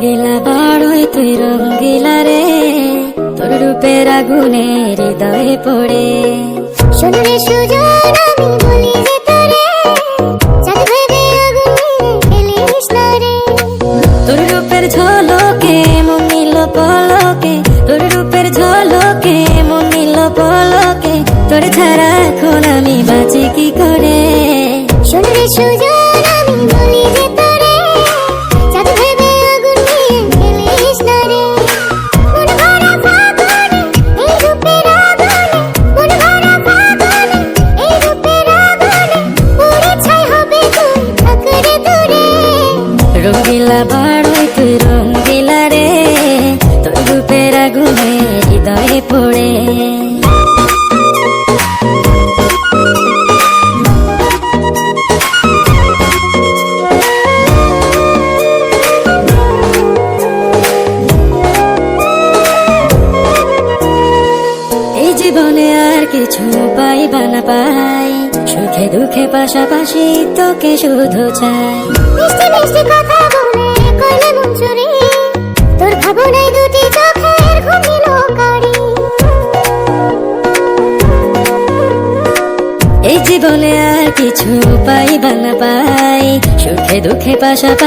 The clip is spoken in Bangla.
রঙ্গিলা বাড়ই তুই রঙ্গিলা রে, তোর রূপের আগুনে হৃদয়ে পড়ে। শোন রে সুজন আমি বলি যে তোরে, চাঁদ ভেবে আগুন নিয়ে খেলিস না রে। তোর রূপের ঝলকে মন নিল পলকে, তোর রূপের ঝলকে মন নিল পলকে, তোর ছাড়া এখন আমি বাঁচি কি করে। শোন রে সুজন আমি বলি যে তোরে, চাঁদ ভেবে আগুন নিয়ে খেলিস না রে। মন ভরা ফাগুনে এই রূপের আগুনে, মন ভরা ফাগুনে এই রূপের আগুনে, পুড়ে ছাই হবে তুই থাক রে দূরে। রঙ্গিলা বাড়ই তুই রঙ্গিলা রে, তোর রূপের আগুনে হৃদয়ে পড়ে। এই জীবনে আর কিছু পাইবা না পাই, সুখে দুঃখে পাশাপাশি তোকে শুধু চাই। মিষ্টি মিষ্টি কথা বলে কইলে মন চুরি, তোর ভাবনায় দুটি চোখের ঘুম নিল কারি। এই জীবনে আর কিছু পাইবা না পাই, সুখে দুঃখে পাশাপাশি